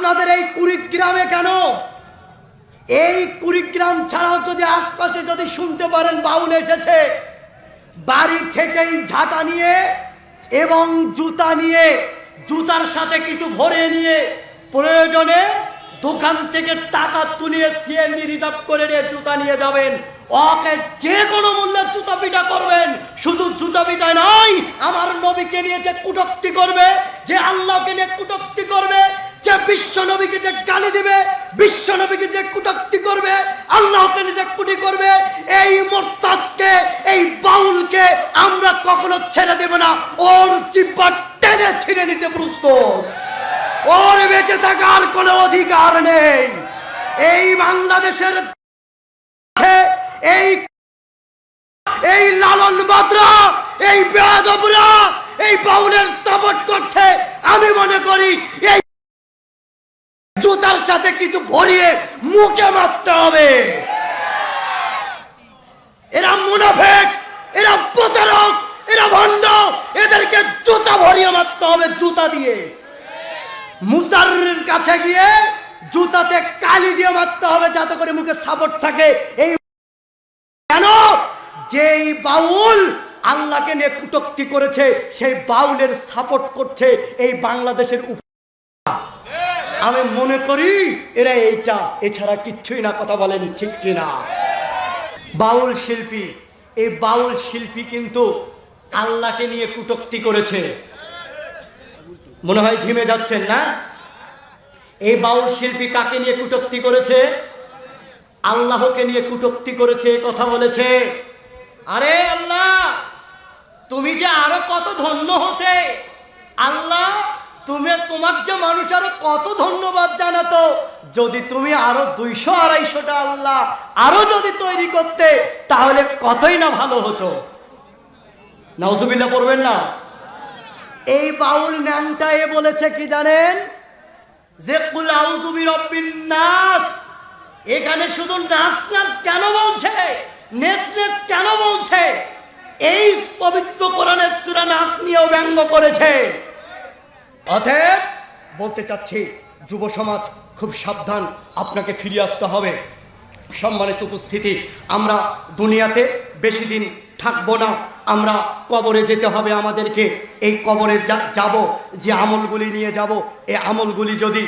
আপনাদের এই কুড়িগ্রামে কেন? এই কুড়িগ্রাম ছাড়াও যদি আশপাশে যদি শুনতে পারেন বাউল এসেছে, বাড়ি থেকেই ঝাঁটা নিয়ে এবং জুতা নিয়ে, জুতার সাথে কিছু ভরে নিয়ে, প্রয়োজনে দোকান থেকে টাকা তুলিয়ে সিএনজি রিজার্ভ করে নিয়ে জুতা নিয়ে যাবেন। ওকে যে কোনো মূল্যে জুতা পিটা করবেন। শুধু জুতা পিটায় নয়, আমার নবীকে নিয়ে যে কটূক্তি করবে, যে আল্লাহকে নিয়ে কটূক্তি করবে, যে বিশ্ব নবীকে যে গালি দিবে, বিশ্ব নবীকে যে কটূক্তি করবে, আল্লাহকে নিয়ে যে কুটি করবে, এই মুরতাদকে, এই বাউলকে আমরা কখনো ছেড়ে দেব না। ওর জিহ্বা টেনে ছিঁড়ে নিতে প্রস্তুত। ওর বেঁচে থাকার কোনো অধিকার নেই। এই বাংলাদেশের এই লালন বাদরা, এই বেয়াদবরা এই বাউলের সাপোর্ট করছে। আমি মনে করি এই জুতার সাথে কিছু ভরিয়ে মুখে মারতে হবে। এরা মুনাফিক, এরা প্রতারক, এরা ভণ্ড। এদেরকে জুতা ভরিয়ে মারতে হবে, জুতা দিয়ে। মুসার কাছে গিয়ে জুতাতে কালি দিয়ে মারতে হবে, যাতে করে মুখে সাপোর্ট থাকে। এই কেন? যেই বাউল আল্লাহকে নিয়ে কটূক্তি করেছে, সেই বাউলের সাপোর্ট করছে এই বাংলাদেশের। আমি মনে করি এরা এইটা, এছাড়া কিচ্ছুই না। কথা বলেন ঠিক কিনা? বাউল শিল্পী, এই বাউল শিল্পী কিন্তু আল্লাহকে নিয়ে কটূক্তি করেছে। মনে হয় ঝিমে যাচ্ছেন না? এই বাউল শিল্পী কাকে নিয়ে কটূক্তি করেছে? আল্লাহকে নিয়ে কটূক্তি করেছে। কথা বলেছে, আরে আল্লাহ, তুমি যে আরো কত ধন্য হতে। আল্লাহ, তুমি, তোমার যে মানুষ আরো কত ধন্যবাদ জানাতো যদি তুমি আরো 200-250টা আল্লাহ আরো যদি তৈরি করতে, তাহলে কতই না ভালো হতো। নাউজুবিল্লাহ পড়বেন না? এই বাউল ন্যাংটা এ বলেছে কি জানেন? যে কুল আউযু বিরাব্বিন নাস। এখানে শুধু নাস নাস কেন বলছে, নেস নেস কেন বলছে? এই পবিত্র কোরআনের সূরা নাস নিয়েও ব্যঙ্গ করেছে। অতএব বলতে চাচ্ছি, যুব সমাজ খুব সাবধান, আপনাকে ফিরে আসতে হবে। সম্মানিত উপস্থিতি, আমরা দুনিয়াতে বেশি দিন থাকবো না, আমরা কবরে যেতে হবে আমাদেরকে। এই কবরে যাব, যে আমলগুলি নিয়ে যাব, এই আমলগুলি যদি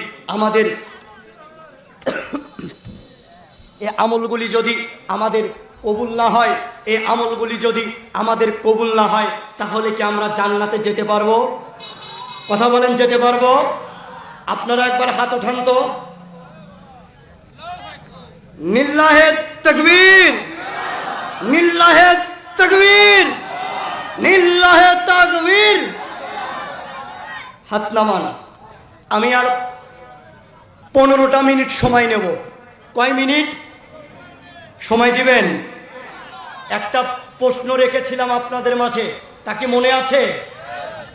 আমাদের কবুল না হয়, এই আমলগুলি যদি আমাদের কবুল না হয়, তাহলে কি আমরা জান্নাতে যেতে পারবো? কথা বলেন, যেতে পারবো? আপনারা একবার হাত উঠান তো। লিল্লাহে তাকবীর, লিল্লাহে তাকবীর, লিল্লাহে তাকবীর। হাত নামান। আমি আর 15টা মিনিট সময় নেব। কয় মিনিট সময় দিবেন? একটা প্রশ্ন রেখেছিলাম আপনাদের মাঝে, তাকে মনে আছে?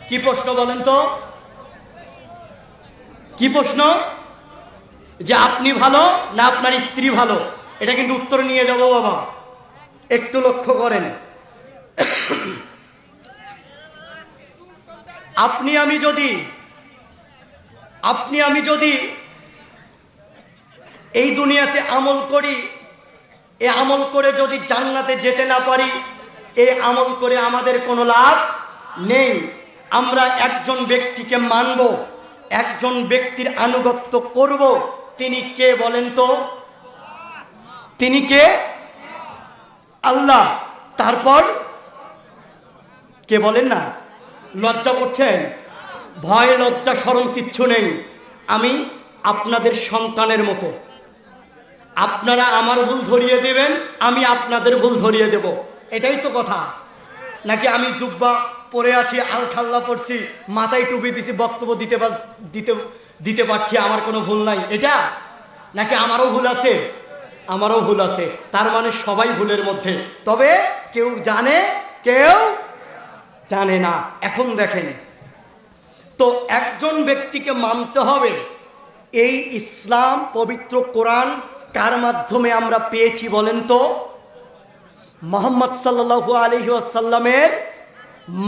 কি প্রশ্ন বলেন তো? কি প্রশ্ন? যে আপনি ভালো না আপনার স্ত্রী ভালো? এটা কিন্তু উত্তর নিয়ে যাব বাবা, একটু লক্ষ্য করেন। আপনি আমি যদি এই দুনিয়াতে আমল করি, এই আমল করে যদি জান্নাতে যেতে না পারি, এই আমল করে আমাদের কোনো লাভ নেই। আমরা একজন ব্যক্তিকে মানব, একজন ব্যক্তির আনুগত্য করব। তিনি কে বলেন তো? তিনি কে? আল্লাহ। তারপর কে বলেন না? লজ্জা করছেন? ভয় লজ্জা শরম কিচ্ছু নেই। আমি আপনাদের সন্তানের মতো, আপনারা আমার ভুল ধরিয়ে দেবেন, আমি আপনাদের ভুল ধরিয়ে দেব। এটাই তো কথা। নাকি আমি জুব্বা পরে আছি, আলখাল্লা পড়ছি, মাথায় টুপি দিছি, বক্তব্য দিতে পারছি, আমার কোনো ভুল নাই, এটা? নাকি আমারও ভুল আছে? আমারও ভুল আছে। তার মানে সবাই ভুলের মধ্যে, তবে কেউ জানে, কেউ জানে না। এখন দেখেন তো, একজন ব্যক্তিকে মানতে হবে। এই ইসলাম, পবিত্র কোরআন কার মাধ্যমে আমরা পেয়েছি বলেন তো? মুহাম্মদ সাল্লাল্লাহু আলাইহি ওয়াসাল্লামের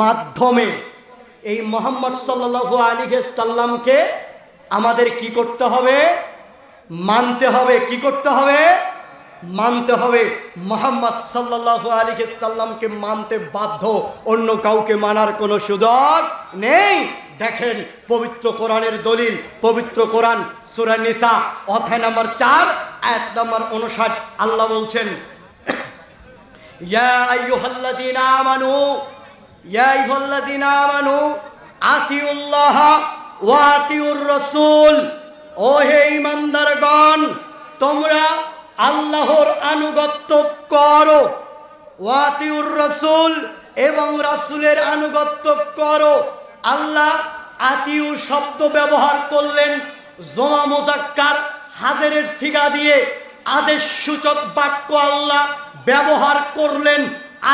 মাধ্যমে। এই মুহাম্মদ সাল্লাল্লাহু আলাইহি ওয়াসাল্লামকে আমাদের কি করতে হবে? মানতে হবে। কি করতে হবে? মানতে হবে। মুহাম্মদ সাল্লাল্লাহু আলাইহি সাল্লামকে মানতে বাধ্য, অন্য কাউকে মানার কোনো সুযোগ নেই। দেখেন পবিত্র কোরআনের দলিল, পবিত্র কোরআন সূরা নিসা অধ্যায় নম্বর 4 আয়াত নম্বর 59 আল্লাহ বলছেন, ইয়া আইয়ুহাল্লাযীনা আমানু আতিউল্লাহ ওয়া আতিউর রাসূল। ও হে ঈমানদারগণ, তোমরা আল্লাহর আনুগত্য করো, ওয়া আতিউর রাসূল, এবং রাসূলের আনুগত্য করো। আল্লাহ আতিউ শব্দ ব্যবহার করলেন জমা মুযাক্কার হাজেরের সিগা দিয়ে, আদেশ সূচক বাক্য আল্লাহ ব্যবহার করলেন।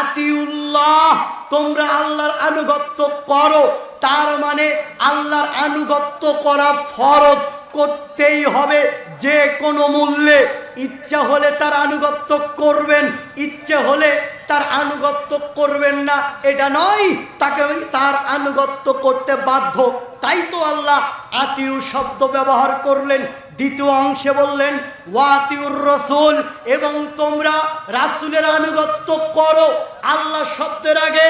আতিউল্লাহ, তোমরা আল্লাহর আনুগত্য করো, তার মানে আল্লাহর আনুগত্য করা ফরজ, করতেই হবে যে কোনো মূল্যে। ইচ্ছা হলে তার আনুগত্য করবেন, ইচ্ছে হলে তার আনুগত্য করবেন না, এটা নয়, তাকে তার আনুগত্য করতে বাধ্য। তাই তো আল্লাহ আতিউ শব্দ ব্যবহার করলেন। দ্বিতীয় অংশে বললেন ওয়াতিউর রাসূল, এবং তোমরা রাসূলের আনুগত্য করো। আল্লাহ শব্দের আগে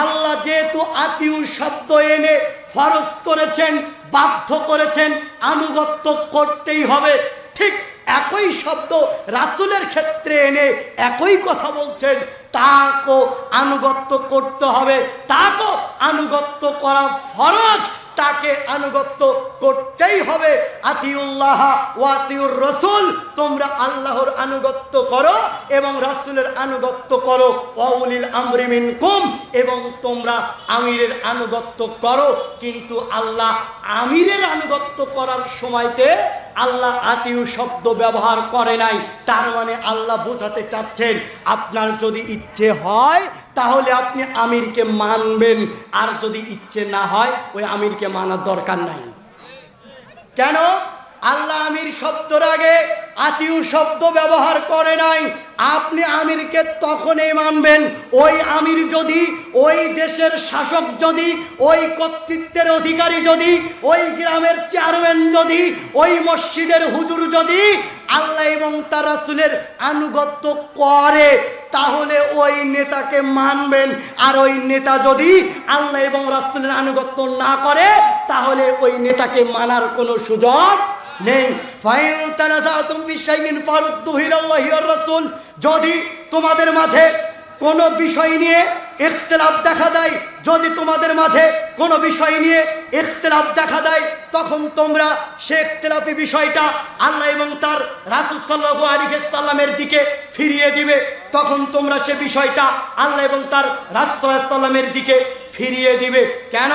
আল্লাহ যেহেতু আতিউ শব্দ এনে ফরজ করেছেন, বাধ্য করেছেন, আনুগত্য করতেই হবে, ঠিক একই শব্দ রাসূলের ক্ষেত্রে এনে একই কথা বলছেন, তাকেও আনুগত্য করতে হবে, তাকেও আনুগত্য করা ফরজ, তাকে আনুগত্য করতেই হবে। আতিউল্লাহ ওয়া আতিউর রাসূল, তোমরা আল্লাহর আনুগত্য করো এবং রাসূলের আনুগত্য করো। ওয়া উলিল আমরি মিনকুম, এবং তোমরা আমিরের আনুগত্য করো। কিন্তু আল্লাহ আমিরের আনুগত্য করার সময়তে আল্লাহ আতিউ শব্দ ব্যবহার করে নাই। তার মানে আল্লাহ বোঝাতে চাচ্ছেন, আপনার যদি ইচ্ছে হয় তাহলে আপনি আমিরকে মানবেন, আর যদি ইচ্ছে না হয় ওই আমিরকে মানার দরকার নাই। কেন? আল্লাহ আমির শব্দের আগে আতিউ শব্দ ব্যবহার করে নাই। আপনি আমিরকে তখনই মানবেন, ওই আমির যদি, ওই দেশের শাসক যদি, ওই কর্তৃত্বের অধিকারী যদি, ওই গ্রামের চেয়ারম্যান যদি, ওই মসজিদের হুজুর যদি আল্লাহ এবং তার রাসূলের আনুগত্য করে, তাহলে ওই নেতাকে মানবেন। আর ওই নেতা যদি আল্লাহ এবং রাসূলের আনুগত্য না করে, তাহলে ওই নেতাকে মানার কোনো সুযোগ নেই। যদি তোমাদের মাঝে কোনো বিষয় নিয়ে ইখতিলাফ দেখা দেয়, যদি তোমাদের মাঝে কোনো বিষয় নিয়ে ইখতিলাফ দেখা দেয়, তখন তোমরা সেই ইখতিলাফি বিষয়টা আল্লাহ এবং তার রাসূল সাল্লাল্লাহু আলাইহি সাল্লামের দিকে ফিরিয়ে দিবে। তখন তোমরা সে বিষয়টা আল্লাহ এবং তার রাসূল সাল্লাল্লাহু আলাইহি সাল্লামের দিকে ফিরিয়ে দিবে। কেন?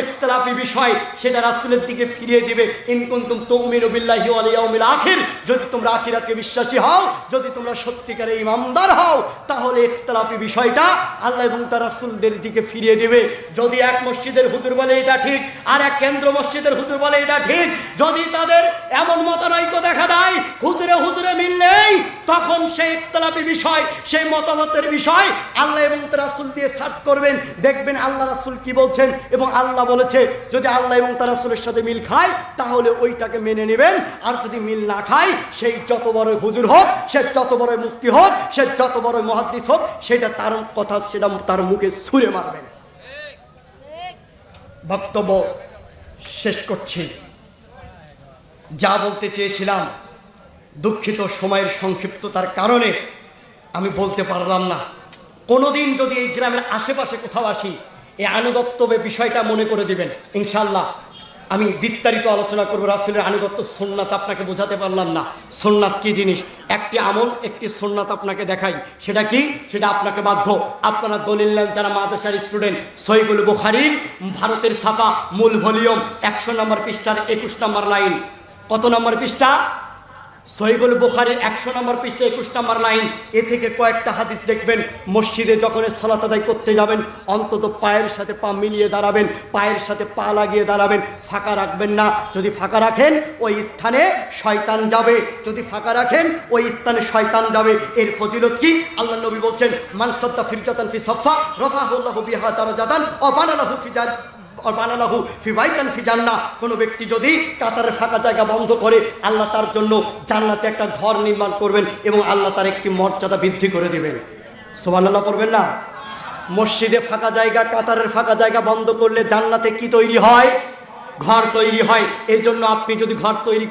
ইখতিলাফি বিষয়, সেটা রাসূলের দিকে ফিরিয়ে দিবে। ইন কুনতুম তুমিনু বিল্লাহি ওয়াল ইয়াউমিল আখির, যদি তোমরা আখিরাতে বিশ্বাসী হও, যদি তোমরা সত্যিকারের ঈমানদার হও, তাহলে ইখতিলাফি বিষয়টা আল্লাহ এবং তার রাসূলদের দিকে ফিরিয়ে দিবে। যদি এক মসজিদের হুজুর বলে এটা ঠিক, আর এক কেন্দ্র মসজিদের হুজুর বলে এটা ঠিক, যদি তাদের এমন মতানৈক্য দেখা দেয়, হুজুরে হুজুরে মিল নেই, তখন সেই ইখতিলাফি বিষয়, সেই মতামতের বিষয় আল্লাহ এবং তার রাসূল দিয়ে সার্চ করবেন, দেখবেন আল্লাহ রাসূল কি বলছেন। এবং আল্লাহ বলেছে, যদি আল্লাহ এবং তার রাসূলের সাথে মিল খায় তাহলে ওইটাকে মেনে নেবেন, আর যদি মিল না খায়, সেই যত বড় হুজুর হোক, সে যত বড় মুফতি হোক, সে যত বড় মুহাদ্দিস হোক, সেটা তার কথা, সেটা তার মুখে ছুঁড়ে মারবেন। বক্তব্য শেষ করছি। যা বলতে চেয়েছিলাম, দুঃখিত সময়ের সংক্ষিপ্ততার কারণে আমি বলতে পারলাম না। কোনোদিন যদি এই গ্রামের আশেপাশে কোথাও আসি, এই আনুগত্য বিষয়টা মনে করে দিবেন ইনশাআল্লাহ। আমি বিস্তারিত আলোচনা করব। রাসূলের আনুগত্য সুন্নাত আপনাকে বোঝাতে পারলাম না। সুন্নাত কি জিনিস? একটি আমল, একটি সুন্নাত আপনাকে দেখাই। সেটা কি? সেটা আপনাকে বাধ্য। আপনারা দলিল নেন যারা মাদ্রাসার স্টুডেন্ট, সহিহুল বুখারীর ভারতের ছাপা মূল ভলিউম 100 নম্বর পৃষ্ঠার 21 নম্বর লাইন। কত নম্বর পৃষ্ঠা? সহিহুল বুখারীর 100 নম্বর পৃষ্ঠা 21 নম্বর লাইন। এ থেকে কয়েকটা হাদিস দেখবেন। মসজিদে যখন সালাত আদায় করতে যাবেন, অন্তত পায়ের সাথে পা মিলিয়ে দাঁড়াবেন, পায়ের সাথে পা লাগিয়ে দাঁড়াবেন, ফাঁকা রাখবেন না। যদি ফাঁকা রাখেন ওই স্থানে শয়তান যাবে, যদি ফাঁকা রাখেন ওই স্থানে শয়তান যাবে। এর ফজিলত কি? আল্লাহ নবী বলছেন, মান সাদ্দা ফিরজাতান ফি সাফা রাফাহুল্লাহু বিহা দারাজাতান ওয়া বানালাহু ফি বানালাহু ফি বাইতান ফি জান্নাহ, কোনো ব্যক্তি যদি কাতারের ফাঁকা জায়গা বন্ধ করে আল্লাহ তার জন্য জান্নাতে একটা ঘর নির্মাণ করবেন এবং আল্লাহ তার একটি মর্যাদা বৃদ্ধি করে দিবেন। সুবহানাল্লাহ পড়বেন না? মসজিদে ফাঁকা জায়গা, কাতারের ফাঁকা জায়গা বন্ধ করলে জান্নাতে কি তৈরি হয়? ঘর তৈরি হয়। এই জন্য আপনি যদি ঘর তৈরি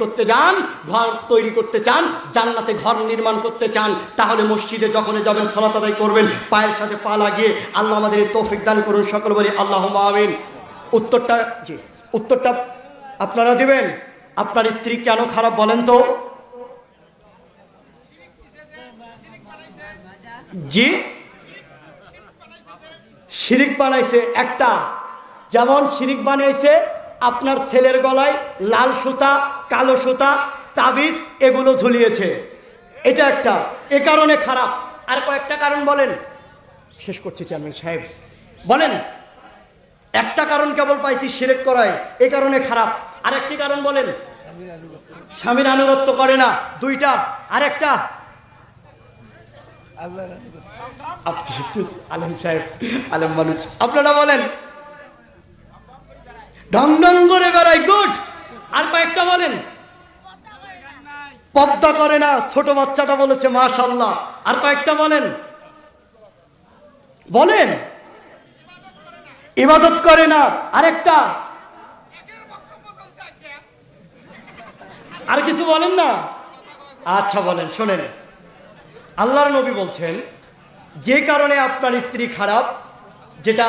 করতে চান, জান্নাতে ঘর নির্মাণ করতে চান, তাহলে মসজিদে যখন যাবেন সালাত আদায় করবেন, পায়ের সাথে পা লাগিয়ে। আল্লাহ আমাদের তৌফিক দান করুন, সকল বলি আল্লাহুম্মা আমিন। উত্তরটা আপনারা দিবেন। আপনার স্ত্রী কেন খারাপ বলেন তো? জি, শিরিক বানাইছে একটা। যেমন শিরিক বানাইছে আপনার ছেলের গলায় লাল সুতা, কালো সুতা, তাবিজ এগুলো ঝুলিয়েছে, এটা একটা, এ কারণে খারাপ। আর কয়েকটা কারণ বলেন, শেষ করছি চেয়ারম্যান সাহেব, বলেন। একটা কারণ কেবল পাইছি, শিরিক করায়, এ কারণে খারাপ। আর একটি কারণ বলেন, স্বামীর আনুগত্য করে না, দুইটা। আর একটা আলেম সাহেব, আলেম মানুষ, আপনারা বলেন। ঢং ঢং করে বেড়ায়, গুড। আর কয়েকটা বলেন, পর্দা করে না, ছোট বাচ্চাটা বলেছে মাশাআল্লাহ। আর কয়েকটা বলেন, ইবাদত করে না। আরেকটা, আর কিছু বলেন না? আচ্ছা বলেন, শোনেন। আল্লাহর নবী বলছেন যে কারণে আপনার স্ত্রী খারাপ, যেটা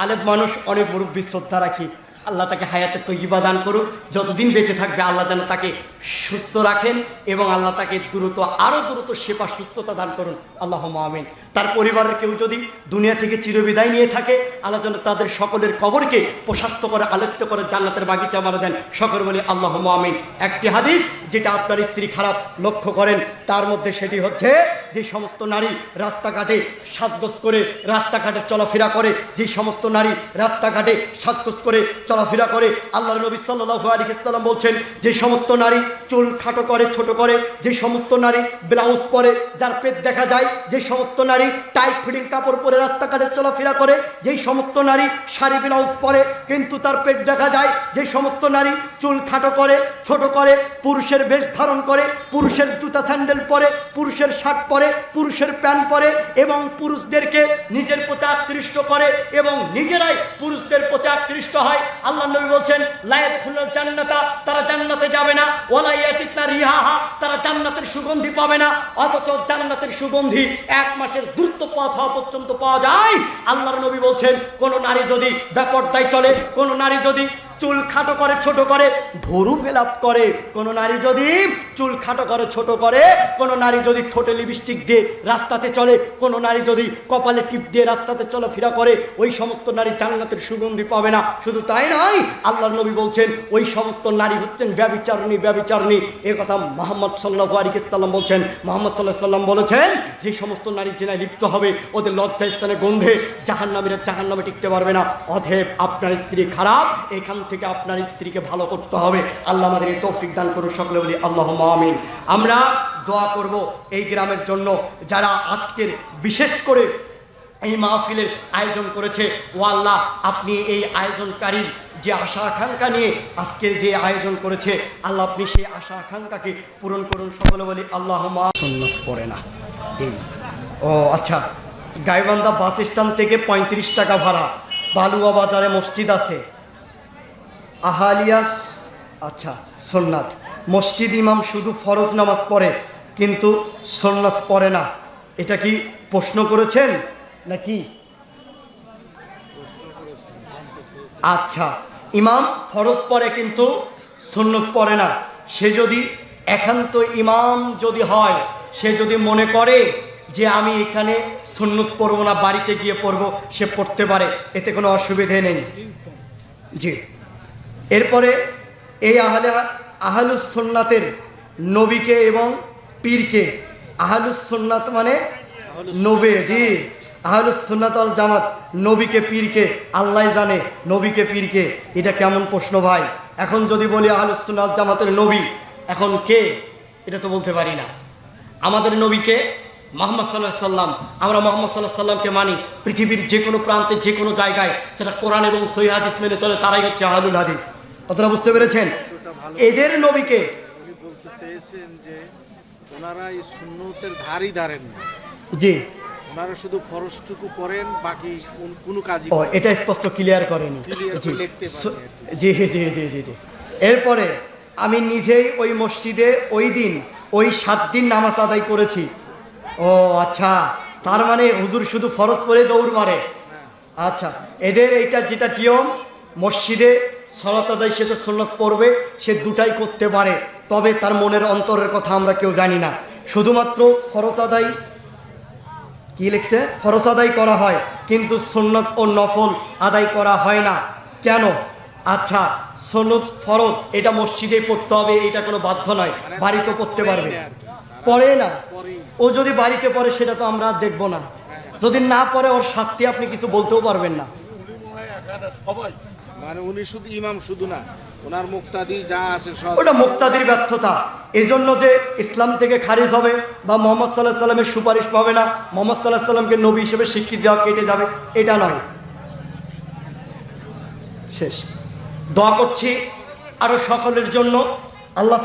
আলেম মানুষ, অনেক মুরব্বী শ্রদ্ধা রাখি, আল্লাহ তাকে হায়াতে তৈয়বা দান করুক, যতদিন বেঁচে থাকবে আল্লাহ যেন তাকে সুস্থ রাখেন এবং আল্লাহ তাকে আরো দ্রুত শেফা সুস্থতা দান করুন, আল্লাহুম্মা আমিন। তার পরিবারের কেউ যদি দুনিয়া থেকে চিরবিদায় নিয়ে থাকে, আল্লাহ যেন তাদের সকলের কবরকে প্রশস্ত করে, আলোকিত করে জান্নাতের বাগিচা মারা দেন, সকল বলি আল্লাহুম্মা আমিন। একটি হাদিস যেটা আপনার স্ত্রী খারাপ লক্ষ্য করেন, তার মধ্যে সেটি হচ্ছে যে সমস্ত নারী রাস্তাঘাটে সাজগোজ করে রাস্তাঘাটে চলাফেরা করে, যে সমস্ত নারী রাস্তাঘাটে সাজগোজ করে চলাফেরা করে, আল্লাহর নবী সাল্লাল্লাহু আলাইহি ওয়াসাল্লাম বলছেন যে সমস্ত নারী চুল খাটো করে, ছোট করে, যে সমস্ত নারী ব্লাউজ পরে যার পেট দেখা যায়, যে সমস্ত নারী টাইট ফিটিং কাপড় পরে রাস্তাঘাটে চলাফেরা করে, যেই সমস্ত নারী শাড়ি ব্লাউজ পরে কিন্তু তার পেট দেখা যায়, যে সমস্ত নারী চুল খাটো করে, ছোট করে, পুরুষের বেশ ধারণ করে, পুরুষের জুতা স্যান্ডেল পরে, পুরুষের শার্ট পরে, পুরুষের প্যান্ট পরে এবং পুরুষদেরকে নিজের প্রতি আকৃষ্ট করে এবং নিজেরাই পুরুষদের প্রতি আকৃষ্ট হয়, আল্লাহ নবী বলছেন লা ইয়াদখুলুল জান্নাতা, তারা জান্নাতে যাবে না, ওয়ালা ইয়াজিদনা রিহাহা, তারা জান্নাতের সুগন্ধি পাবে না। অথচ জান্নাতের সুগন্ধি 1 মাসের দ্রুত পথ হওয়া পর্যন্ত পাওয়া যায়। আল্লাহর নবী বলছেন কোন নারী যদি বেপরদায় চলে, কোন নারী যদি চুল খাটো করে, ছোট করে, ভুরু ফেলাপ করে, কোন নারী যদি চুল খাটো করে, ছোট করে, কোন নারী যদি ঠোঁটে লিপস্টিক দিয়ে রাস্তাতে চলে, কোন নারী যদি কপালে টিপ দিয়ে রাস্তাতে চলাফেরা করে, ওই সমস্ত নারী জান্নাতের সুগন্ধি পাবে না। শুধু তাই নয়, আল্লাহর নবী বলছেন ওই সমস্ত নারী হচ্ছেন ব্যভিচারিণী। এই কথা মুহাম্মদ সাল্লাল্লাহু আলাইহি ওয়াসাল্লাম বলছেন। মুহাম্মদ সাল্লাল্লাহু আলাইহি ওয়াসাল্লাম বলেছেন যে সমস্ত নারী জিনায় লিপ্ত হবে, ওদের লজ্জাস্থানে গন্ধে জাহান্নামে টিকতে পারবে না। অতএব আপনার স্ত্রী খারাপ, এখান থেকে আপনার স্ত্রীকে ভালো করতে হবে। আল্লাহ আমাদের এই তৌফিক দান করুন, সকলে বলি আল্লাহুম্মা আমিন। আমরা দোয়া করব এই গ্রামের জন্য যারা আজকের বিশেষ করে এই মাহফিলের আয়োজন করেছে। ও আল্লাহ, আপনি এই আয়োজনকারীর যে আশা আকাঙ্ক্ষা নিয়ে আজকের যে আয়োজন করেছে, আল্লাহ আপনি সেই আশা আকাঙ্ক্ষাকে পূরণ করুন, সকলে বলি আল্লাহুম্মা। সুন্নাত পড়ে না এই, ও আচ্ছা, গাইবান্ধা বাস স্ট্যান্ড থেকে 35 টাকা ভাড়া, বালুয়া বাজারে মসজিদ আছে, আহালিয়াস, আচ্ছা সুন্নাত মসজিদ, ইমাম শুধু ফরজ নামাজ পড়ে কিন্তু সুন্নাত পড়ে না, এটা কি প্রশ্ন করেছেন নাকি? আচ্ছা, ইমাম ফরজ পড়ে কিন্তু সুন্নত পড়ে না, সে যদি একান্ত ইমাম যদি হয়, সে যদি মনে করে যে আমি এখানে সুন্নত পড়বো না, বাড়িতে গিয়ে পড়বো, সে পড়তে পারে, এতে কোনো অসুবিধে নেই। জি, এরপরে এই আহলুস সুন্নাতের নবীকে এবং পীরকে, আহলুস সুন্নাত মানে নবী, জি, আহলুস সুন্নাত ওয়াল জামাত নবীকে পীরকে আল্লাহ জানে, নবীকে পীরকে, এটা কেমন প্রশ্ন ভাই? এখন যদি বলি আহলুস সুন্নাত জামাতের নবী এখন কে, এটা তো বলতে পারি না। আমাদের নবীকে মুহাম্মদ সাল্লাল্লাহু আলাইহি সাল্লাম, আমরা মুহাম্মদ সাল্লাল্লাহু আলাইহি সাল্লামকে মানি। পৃথিবীর যে কোনো প্রান্তে যে কোনো জায়গায় যারা কোরআন এবং সহিহ হাদিস মেনে চলে তারাই হচ্ছে আহলুল হাদিস। কথাটা বুঝতে পেরেছেন? এদের নবীকে উনি বলতে চেয়েছেন যে ওনারা এই সুন্নতের ধারই ধারেন না, জি ওনারা শুধু ফরজটুকু পড়েন, বাকি কোনো কাজই ও করেন না। এটা স্পষ্ট ক্লিয়ার করেনি। Clear জি লিখতে পারেনি আর কি। জি জি জি জি জি। এরপরে আমি নিজেই ওই মসজিদে ওই দিন ওই 7 দিন নামাজ আদায় করেছি। ও আচ্ছা, তার মানে হুজুর শুধু ফরজ করে দৌড় মারে। আচ্ছা, এদের এইটা যেটা নিয়ম, মসজিদে সালাত আদায় সে তো সুন্নত পড়বে, সে দুটাই করতে পারে, তবে তার মনের অন্তরের কথা আমরা কেউ জানি না। শুধুমাত্র ফরজ আদায় কি লিখছে, ফরজ আদায় করা হয় কিন্তু সুন্নত ও নফল আদায় করা হয় না। কেন? আচ্ছা, সুন্নত ফরজ এটা মসজিদেই পড়তে হবে, এটা কোনো বাধ্য নয়, বাড়িতে পড়তে পারবে। পড়ে না, ও যদি বাড়িতে পড়ে সেটা তো আমরা দেখব না। যদি না পড়ে ওর শাস্তি আপনি কিছু বলতেও পারবেন না। মানে উনি শুধু ইমাম শুধু না, ওনার মুক্তাদি যা আছে সব ওটা মুক্তাদির ব্যর্থতা। এজন্য যে ইসলাম থেকে খারিজ হবে বা মোহাম্মদ সাল্লাহ সাল্লামের সুপারিশ পাবে না, মোহাম্মদ সাল্লাহ সাল্লামকে নবী হিসেবে স্বীকৃতি দেওয়া কেটে যাবে, এটা নয়। শেষ। দোয়া করছি আরো সকলের জন্য। আল্লাহ